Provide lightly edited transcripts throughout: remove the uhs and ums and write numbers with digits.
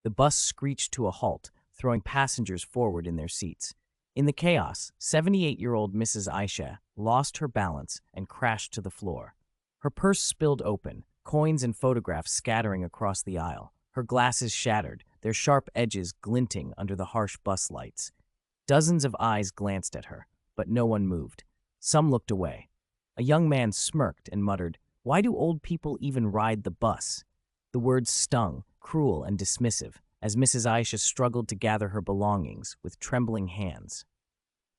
The bus screeched to a halt, throwing passengers forward in their seats. In the chaos, 78-year-old Mrs. Ayşe lost her balance and crashed to the floor. Her purse spilled open, coins and photographs scattering across the aisle. Her glasses shattered, their sharp edges glinting under the harsh bus lights. Dozens of eyes glanced at her, but no one moved. Some looked away. A young man smirked and muttered, "Why do old people even ride the bus?" The words stung, cruel and dismissive, as Mrs. Ayşe struggled to gather her belongings with trembling hands.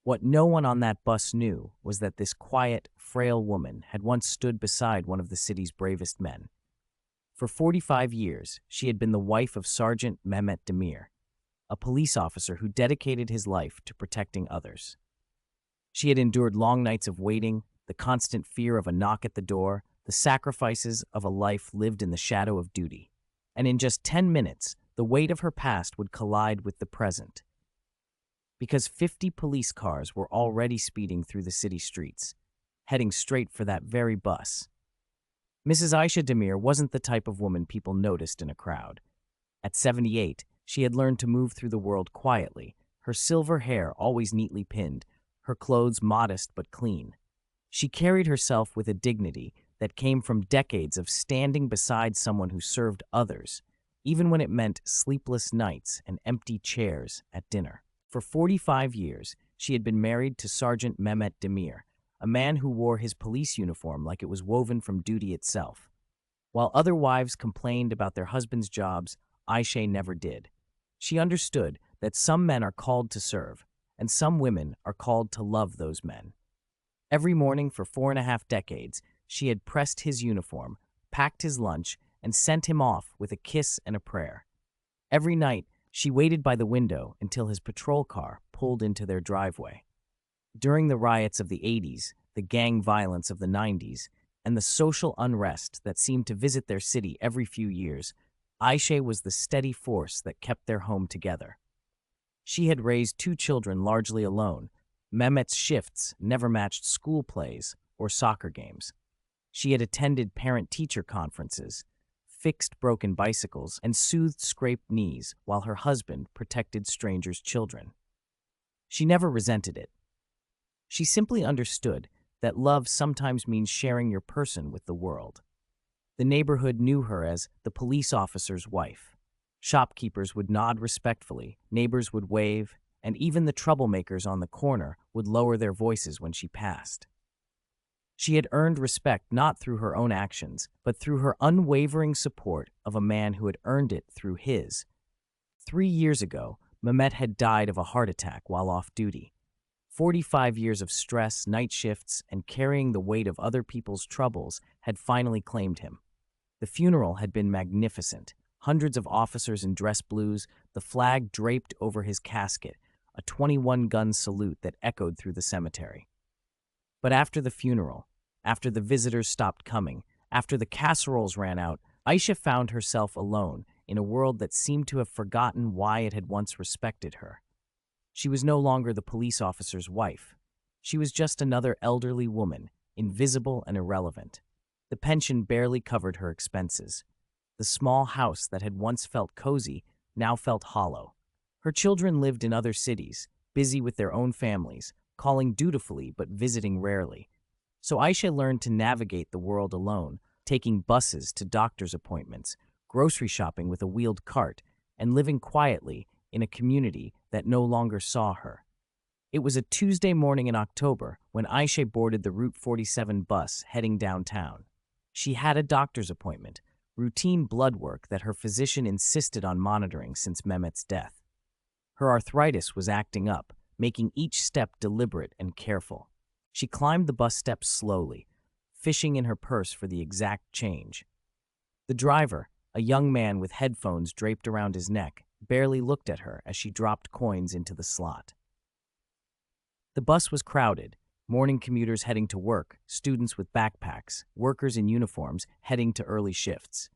What no one on that bus knew was that this quiet, frail woman had once stood beside one of the city's bravest men. For 45 years, she had been the wife of Sergeant Mehmet Demir, a police officer who dedicated his life to protecting others. She had endured long nights of waiting, the constant fear of a knock at the door, the sacrifices of a life lived in the shadow of duty. And in just 10 minutes, the weight of her past would collide with the present. Because 50 police cars were already speeding through the city streets, heading straight for that very bus. Mrs. Ayşe Demir wasn't the type of woman people noticed in a crowd. At 78, she had learned to move through the world quietly, her silver hair always neatly pinned, her clothes modest but clean. She carried herself with a dignity that came from decades of standing beside someone who served others, even when it meant sleepless nights and empty chairs at dinner. For 45 years, she had been married to Sergeant Mehmet Demir, a man who wore his police uniform like it was woven from duty itself. While other wives complained about their husbands' jobs, Ayşe never did. She understood that some men are called to serve, and some women are called to love those men. Every morning for 4.5 decades, she had pressed his uniform, packed his lunch, and sent him off with a kiss and a prayer. Every night, she waited by the window until his patrol car pulled into their driveway. During the riots of the 80s, the gang violence of the 90s, and the social unrest that seemed to visit their city every few years, Ayşe was the steady force that kept their home together. She had raised 2 children largely alone. Mehmet's shifts never matched school plays or soccer games. She had attended parent-teacher conferences, fixed broken bicycles, and soothed scraped knees while her husband protected strangers' children. She never resented it. She simply understood that love sometimes means sharing your person with the world. The neighborhood knew her as the police officer's wife. Shopkeepers would nod respectfully, neighbors would wave, and even the troublemakers on the corner would lower their voices when she passed. She had earned respect not through her own actions, but through her unwavering support of a man who had earned it through his. 3 years ago, Mehmet had died of a heart attack while off duty. 45 years of stress, night shifts, and carrying the weight of other people's troubles had finally claimed him. The funeral had been magnificent. Hundreds of officers in dress blues, the flag draped over his casket, a 21-gun salute that echoed through the cemetery. But after the funeral, after the visitors stopped coming, after the casseroles ran out, Ayşe found herself alone in a world that seemed to have forgotten why it had once respected her. She was no longer the police officer's wife. She was just another elderly woman, invisible and irrelevant. The pension barely covered her expenses. The small house that had once felt cozy now felt hollow. Her children lived in other cities, busy with their own families, calling dutifully but visiting rarely. So Ayşe learned to navigate the world alone, taking buses to doctor's appointments, grocery shopping with a wheeled cart, and living quietly in a community that no longer saw her. It was a Tuesday morning in October when Ayşe boarded the Route 47 bus heading downtown. She had a doctor's appointment, routine blood work that her physician insisted on monitoring since Mehmet's death. Her arthritis was acting up, making each step deliberate and careful. She climbed the bus steps slowly, fishing in her purse for the exact change. The driver, a young man with headphones draped around his neck, barely looked at her as she dropped coins into the slot. The bus was crowded, morning commuters heading to work, students with backpacks, workers in uniforms heading to early shifts.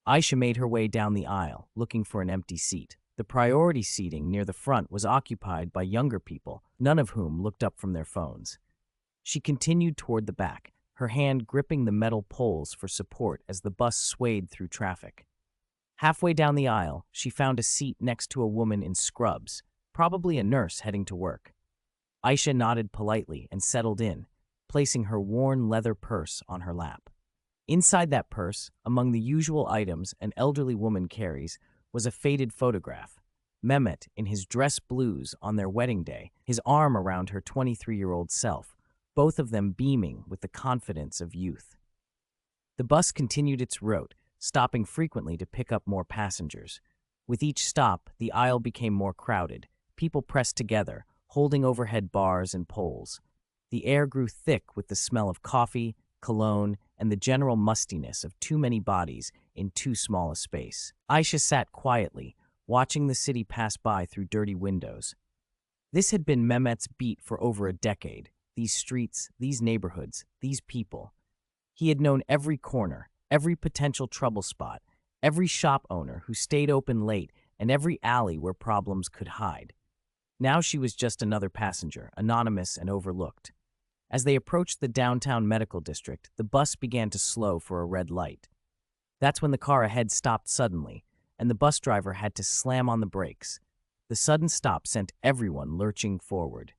Ayşe made her way down the aisle, looking for an empty seat. The priority seating near the front was occupied by younger people, none of whom looked up from their phones. She continued toward the back, her hand gripping the metal poles for support as the bus swayed through traffic. Halfway down the aisle, she found a seat next to a woman in scrubs, probably a nurse heading to work. Ayşe nodded politely and settled in, placing her worn leather purse on her lap. Inside that purse, among the usual items an elderly woman carries, was a faded photograph. Mehmet, in his dress blues on their wedding day, his arm around her 23-year-old self, both of them beaming with the confidence of youth. The bus continued its route, stopping frequently to pick up more passengers. With each stop, the aisle became more crowded. People pressed together, holding overhead bars and poles. The air grew thick with the smell of coffee, cologne, and the general mustiness of too many bodies in too small a space. Ayşe sat quietly, watching the city pass by through dirty windows. This had been Mehmet's beat for over a decade. These streets, these neighborhoods, these people. He had known every corner, every potential trouble spot, every shop owner who stayed open late, and every alley where problems could hide. Now she was just another passenger, anonymous and overlooked. As they approached the downtown medical district, the bus began to slow for a red light. That's when the car ahead stopped suddenly, and the bus driver had to slam on the brakes. The sudden stop sent everyone lurching forward.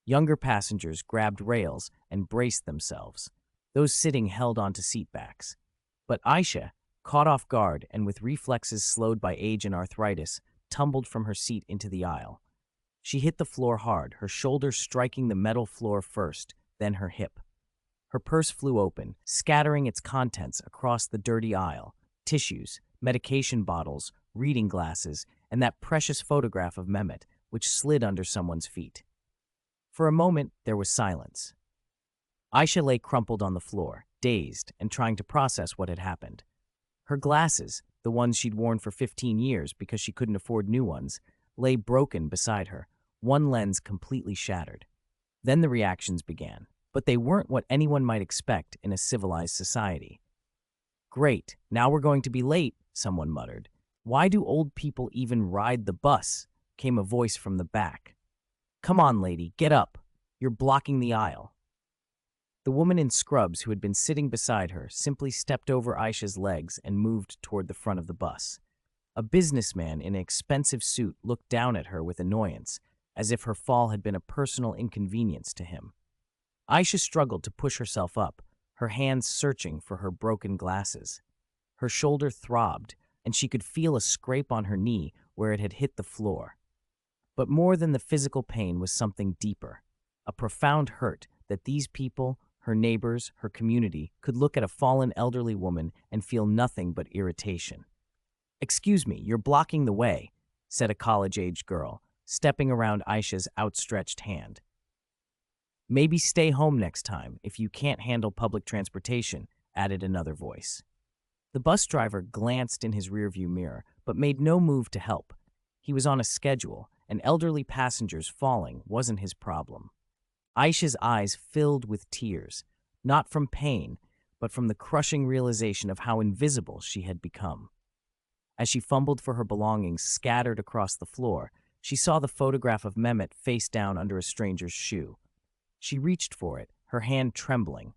Younger passengers grabbed rails and braced themselves. Those sitting held onto seatbacks. But Ayşe, caught off guard and with reflexes slowed by age and arthritis, tumbled from her seat into the aisle. She hit the floor hard, her shoulder striking the metal floor first, then her hip. Her purse flew open, scattering its contents across the dirty aisle: tissues, medication bottles, reading glasses, and that precious photograph of Mehmet, which slid under someone's feet. For a moment, there was silence. Ayşe lay crumpled on the floor, dazed and trying to process what had happened. Her glasses, the ones she'd worn for 15 years because she couldn't afford new ones, lay broken beside her, one lens completely shattered. Then the reactions began, but they weren't what anyone might expect in a civilized society. "Great, now we're going to be late," someone muttered. "Why do old people even ride the bus?" came a voice from the back. "Come on, lady, get up. You're blocking the aisle." The woman in scrubs who had been sitting beside her simply stepped over Ayşe's legs and moved toward the front of the bus. A businessman in an expensive suit looked down at her with annoyance, as if her fall had been a personal inconvenience to him. Ayşe struggled to push herself up, her hands searching for her broken glasses. Her shoulder throbbed, and she could feel a scrape on her knee where it had hit the floor. But more than the physical pain was something deeper, a profound hurt that these people, her neighbors, her community, could look at a fallen elderly woman and feel nothing but irritation. "Excuse me, you're blocking the way," said a college-aged girl, stepping around Ayşe's outstretched hand. "Maybe stay home next time if you can't handle public transportation," added another voice. The bus driver glanced in his rearview mirror, but made no move to help. He was on a schedule, and elderly passengers falling wasn't his problem. Ayşe's eyes filled with tears, not from pain, but from the crushing realization of how invisible she had become. As she fumbled for her belongings scattered across the floor, she saw the photograph of Mehmet face down under a stranger's shoe. She reached for it, her hand trembling.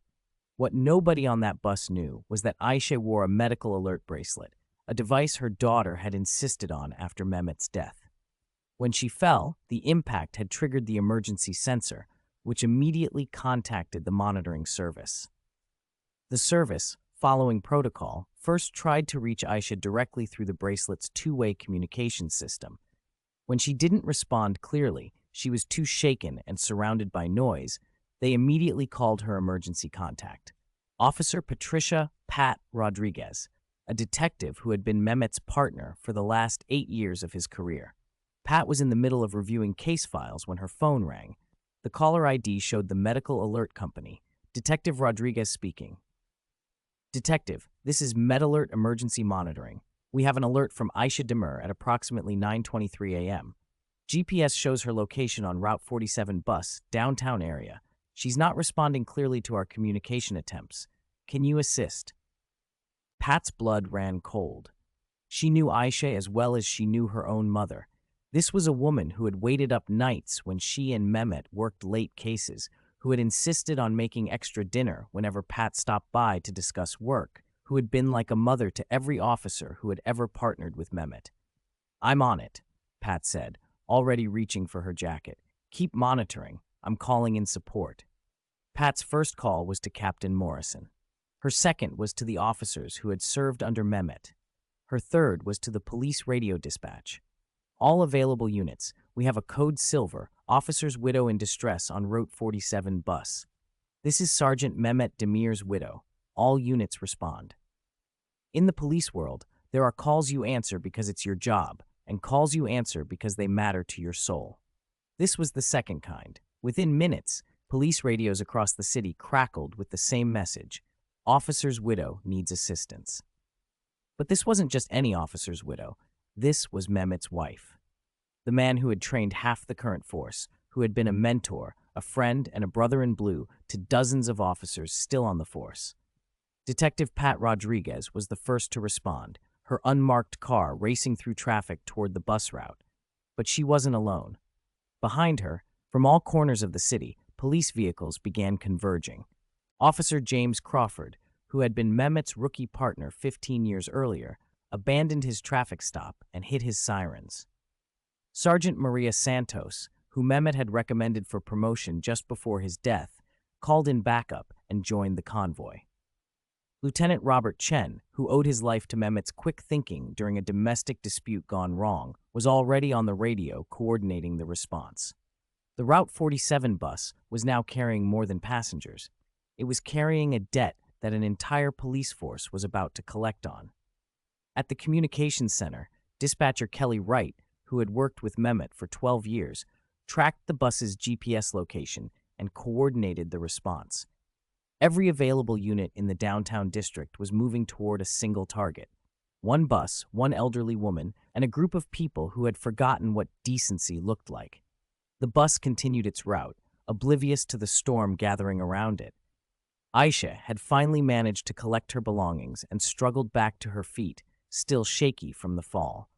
What nobody on that bus knew was that Ayşe wore a medical alert bracelet, a device her daughter had insisted on after Mehmet's death. When she fell, the impact had triggered the emergency sensor, which immediately contacted the monitoring service. The service, following protocol, first tried to reach Ayşe directly through the bracelet's two-way communication system. When she didn't respond clearly, she was too shaken and surrounded by noise, they immediately called her emergency contact, Officer Patricia "Pat" Rodriguez, a detective who had been Mehmet's partner for the last 8 years of his career. Pat was in the middle of reviewing case files when her phone rang. The caller ID showed the medical alert company. Detective Rodriguez speaking. "Detective, this is MedAlert Emergency Monitoring. We have an alert from Ayşe Demir at approximately 9:23 a.m. GPS shows her location on Route 47 bus, downtown area. She's not responding clearly to our communication attempts. Can you assist?" Pat's blood ran cold. She knew Ayşe as well as she knew her own mother. This was a woman who had waited up nights when she and Mehmet worked late cases, who had insisted on making extra dinner whenever Pat stopped by to discuss work, who had been like a mother to every officer who had ever partnered with Mehmet. "I'm on it," Pat said, already reaching for her jacket. "Keep monitoring. I'm calling in support." Pat's first call was to Captain Morrison. Her second was to the officers who had served under Mehmet. Her third was to the police radio dispatch. "All available units. We have a code silver, officer's widow in distress on Route 47 bus. This is Sergeant Mehmet Demir's widow. All units respond." In the police world, there are calls you answer because it's your job, and calls you answer because they matter to your soul. This was the second kind. Within minutes, police radios across the city crackled with the same message: "Officer's widow needs assistance." But this wasn't just any officer's widow. This was Mehmet's wife. The man who had trained half the current force, who had been a mentor, a friend, and a brother in blue to dozens of officers still on the force. Detective Pat Rodriguez was the first to respond, her unmarked car racing through traffic toward the bus route. But she wasn't alone. Behind her, from all corners of the city, police vehicles began converging. Officer James Crawford, who had been Mehmet's rookie partner 15 years earlier, abandoned his traffic stop and hit his sirens. Sergeant Maria Santos, who Mehmet had recommended for promotion just before his death, called in backup and joined the convoy. Lieutenant Robert Chen, who owed his life to Mehmet's quick thinking during a domestic dispute gone wrong, was already on the radio coordinating the response. The Route 47 bus was now carrying more than passengers. It was carrying a debt that an entire police force was about to collect on. At the communications center, dispatcher Kelly Wright, who had worked with Mehmet for 12 years, tracked the bus's GPS location and coordinated the response. Every available unit in the downtown district was moving toward a single target: one bus, one elderly woman, and a group of people who had forgotten what decency looked like. The bus continued its route, oblivious to the storm gathering around it. Ayşe had finally managed to collect her belongings and struggled back to her feet, still shaky from the fall.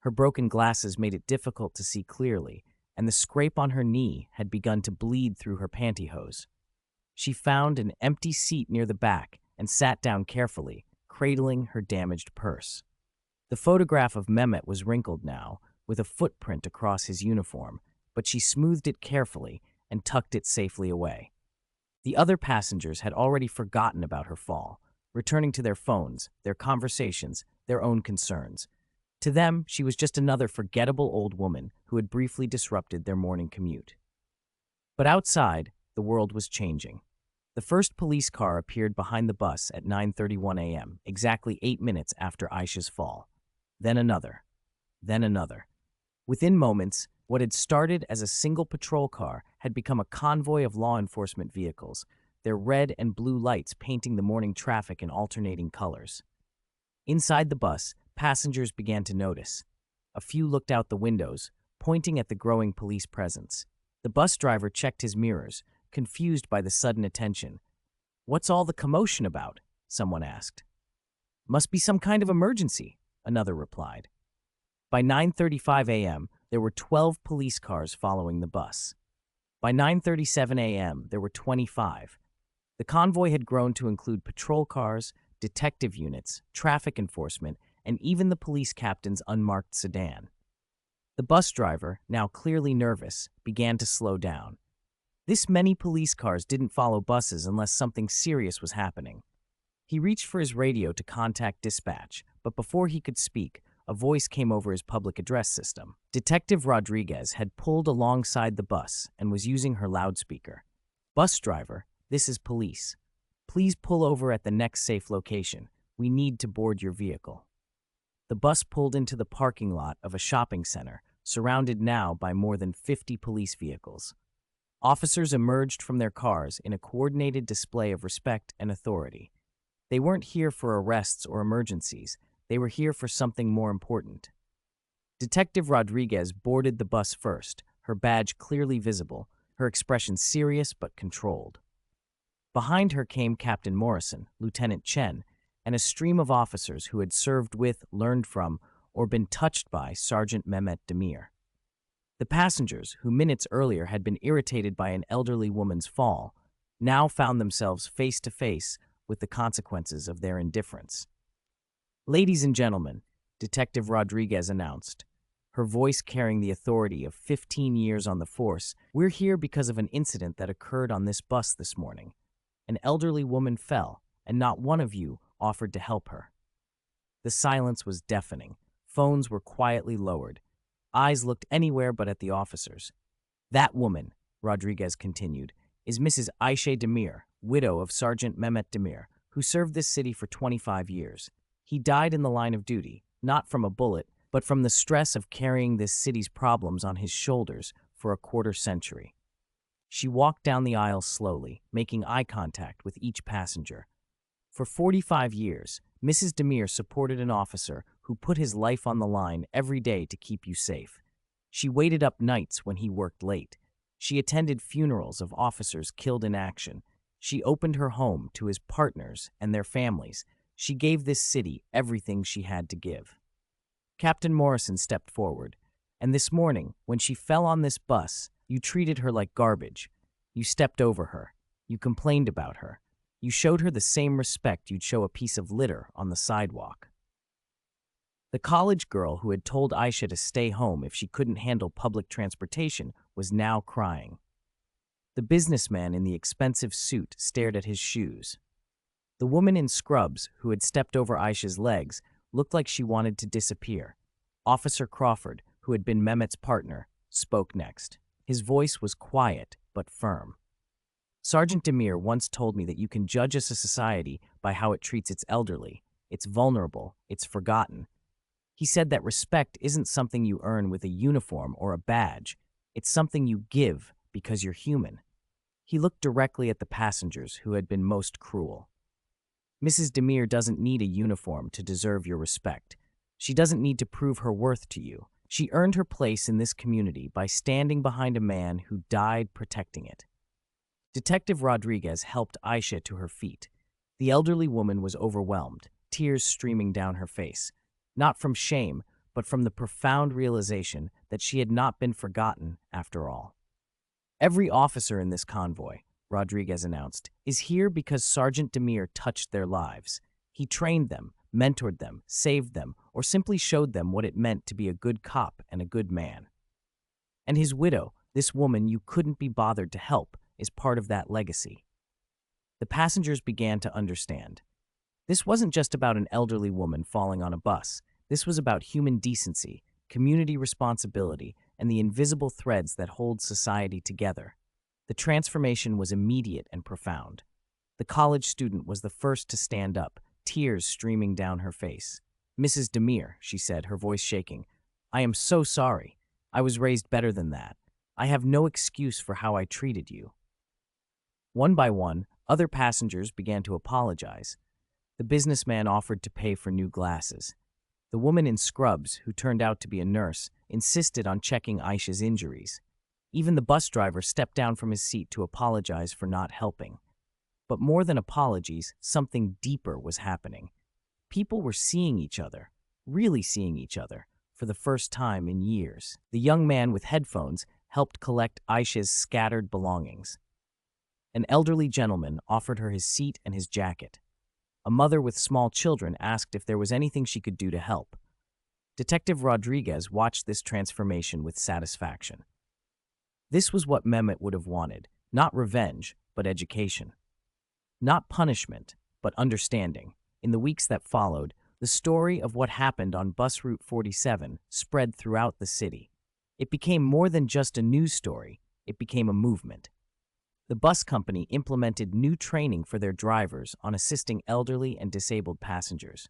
Her broken glasses made it difficult to see clearly, and the scrape on her knee had begun to bleed through her pantyhose. She found an empty seat near the back and sat down carefully, cradling her damaged purse. The photograph of Mehmet was wrinkled now, with a footprint across his uniform, but she smoothed it carefully and tucked it safely away. The other passengers had already forgotten about her fall, returning to their phones, their conversations, their own concerns. To them, she was just another forgettable old woman who had briefly disrupted their morning commute. But outside, the world was changing. The first police car appeared behind the bus at 9:31 a.m., exactly 8 minutes after Ayşe's fall. Then another. Then another. Within moments, what had started as a single patrol car had become a convoy of law enforcement vehicles, their red and blue lights painting the morning traffic in alternating colors. Inside the bus, passengers began to notice. A few looked out the windows, pointing at the growing police presence. The bus driver checked his mirrors, confused by the sudden attention. "What's all the commotion about?" someone asked. "Must be some kind of emergency," another replied. By 9:35 a.m., there were 12 police cars following the bus. By 9:37 a.m., there were 25. The convoy had grown to include patrol cars, detective units, traffic enforcement, and even the police captain's unmarked sedan. The bus driver, now clearly nervous, began to slow down. This many police cars didn't follow buses unless something serious was happening. He reached for his radio to contact dispatch, but before he could speak, a voice came over his public address system. Detective Rodriguez had pulled alongside the bus and was using her loudspeaker. "Bus driver, this is police. Please pull over at the next safe location. We need to board your vehicle." The bus pulled into the parking lot of a shopping center, surrounded now by more than 50 police vehicles. Officers emerged from their cars in a coordinated display of respect and authority. They weren't here for arrests or emergencies. They were here for something more important. Detective Rodriguez boarded the bus first, her badge clearly visible, her expression serious but controlled. Behind her came Captain Morrison, Lieutenant Chen, and a stream of officers who had served with, learned from, or been touched by Sergeant Mehmet Demir. The passengers, who minutes earlier had been irritated by an elderly woman's fall, now found themselves face to face with the consequences of their indifference. "Ladies and gentlemen," Detective Rodriguez announced, her voice carrying the authority of 15 years on the force, "we're here because of an incident that occurred on this bus this morning. An elderly woman fell, and not one of you offered to help her." The silence was deafening. Phones were quietly lowered. Eyes looked anywhere but at the officers. "That woman," Rodriguez continued, "is Mrs. Ayşe Demir, widow of Sergeant Mehmet Demir, who served this city for 25 years. He died in the line of duty, not from a bullet, but from the stress of carrying this city's problems on his shoulders for a quarter-century." She walked down the aisle slowly, making eye contact with each passenger. "For 45 years, Mrs. Demir supported an officer who put his life on the line every day to keep you safe. She waited up nights when he worked late. She attended funerals of officers killed in action. She opened her home to his partners and their families. She gave this city everything she had to give." Captain Morrison stepped forward. "And this morning, when she fell on this bus, you treated her like garbage. You stepped over her. You complained about her. You showed her the same respect you'd show a piece of litter on the sidewalk." The college girl who had told Ayşe to stay home if she couldn't handle public transportation was now crying. The businessman in the expensive suit stared at his shoes. The woman in scrubs, who had stepped over Ayşe's legs, looked like she wanted to disappear. Officer Crawford, who had been Mehmet's partner, spoke next. His voice was quiet but firm. "Sergeant Demir once told me that you can judge a society by how it treats its elderly. It's vulnerable, it's forgotten. He said that respect isn't something you earn with a uniform or a badge. It's something you give because you're human." He looked directly at the passengers who had been most cruel. "Mrs. Demir doesn't need a uniform to deserve your respect. She doesn't need to prove her worth to you. She earned her place in this community by standing behind a man who died protecting it." Detective Rodriguez helped Ayşe to her feet. The elderly woman was overwhelmed, tears streaming down her face, not from shame, but from the profound realization that she had not been forgotten after all. "Every officer in this convoy," Rodriguez announced, "is here because Sergeant Demir touched their lives. He trained them, mentored them, saved them, or simply showed them what it meant to be a good cop and a good man. And his widow, this woman you couldn't be bothered to help, is part of that legacy." The passengers began to understand. This wasn't just about an elderly woman falling on a bus. This was about human decency, community responsibility, and the invisible threads that hold society together. The transformation was immediate and profound. The college student was the first to stand up, tears streaming down her face. "Mrs. Demir," she said, her voice shaking, "I am so sorry. I was raised better than that. I have no excuse for how I treated you." One by one, other passengers began to apologize. The businessman offered to pay for new glasses. The woman in scrubs, who turned out to be a nurse, insisted on checking Ayşe's injuries. Even the bus driver stepped down from his seat to apologize for not helping. But more than apologies, something deeper was happening. People were seeing each other, really seeing each other, for the first time in years. The young man with headphones helped collect Ayşe's scattered belongings. An elderly gentleman offered her his seat and his jacket. A mother with small children asked if there was anything she could do to help. Detective Rodriguez watched this transformation with satisfaction. This was what Mehmet would have wanted, not revenge, but education. Not punishment, but understanding. In the weeks that followed, the story of what happened on bus route 47 spread throughout the city. It became more than just a news story, it became a movement. The bus company implemented new training for their drivers on assisting elderly and disabled passengers.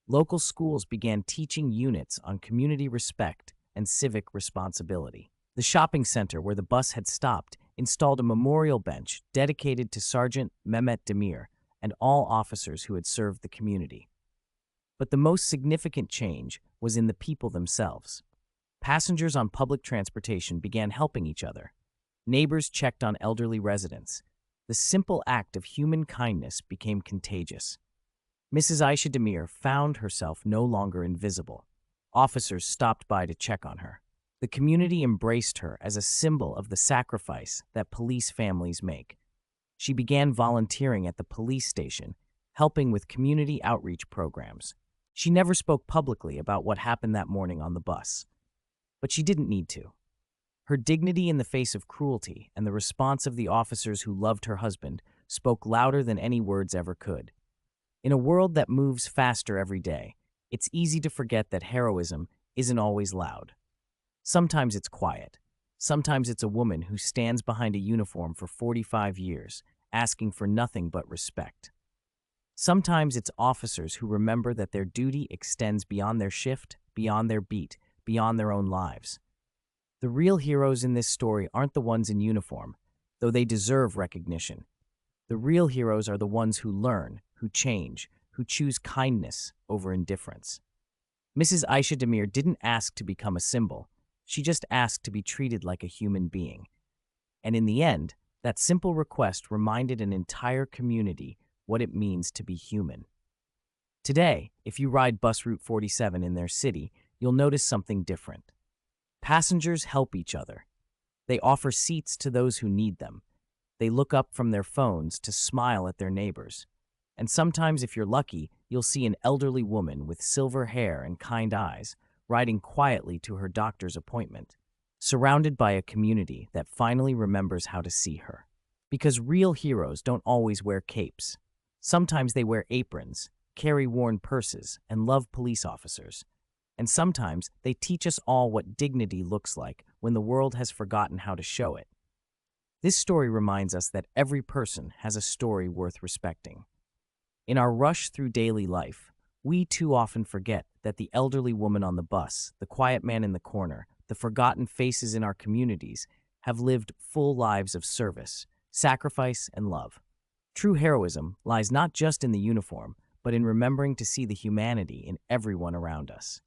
Local schools began teaching units on community respect and civic responsibility. The shopping center where the bus had stopped installed a memorial bench dedicated to Sergeant Mehmet Demir and all officers who had served the community. But the most significant change was in the people themselves. Passengers on public transportation began helping each other. Neighbors checked on elderly residents. The simple act of human kindness became contagious. Mrs. Ayşe Demir found herself no longer invisible. Officers stopped by to check on her. The community embraced her as a symbol of the sacrifice that police families make. She began volunteering at the police station, helping with community outreach programs. She never spoke publicly about what happened that morning on the bus, but she didn't need to. Her dignity in the face of cruelty and the response of the officers who loved her husband spoke louder than any words ever could. In a world that moves faster every day, it's easy to forget that heroism isn't always loud. Sometimes it's quiet. Sometimes it's a woman who stands behind a uniform for 45 years, asking for nothing but respect. Sometimes it's officers who remember that their duty extends beyond their shift, beyond their beat, beyond their own lives. The real heroes in this story aren't the ones in uniform, though they deserve recognition. The real heroes are the ones who learn, who change, who choose kindness over indifference. Mrs. Ayşe Demir didn't ask to become a symbol. She just asked to be treated like a human being. And in the end, that simple request reminded an entire community what it means to be human. Today, if you ride bus Route 47 in their city, you'll notice something different. Passengers help each other. They offer seats to those who need them. They look up from their phones to smile at their neighbors. And sometimes, if you're lucky, you'll see an elderly woman with silver hair and kind eyes riding quietly to her doctor's appointment, surrounded by a community that finally remembers how to see her. Because real heroes don't always wear capes. Sometimes they wear aprons, carry worn purses, and love police officers. And sometimes they teach us all what dignity looks like when the world has forgotten how to show it. This story reminds us that every person has a story worth respecting. In our rush through daily life, we too often forget that the elderly woman on the bus, the quiet man in the corner, the forgotten faces in our communities have lived full lives of service, sacrifice, and love. True heroism lies not just in the uniform, but in remembering to see the humanity in everyone around us.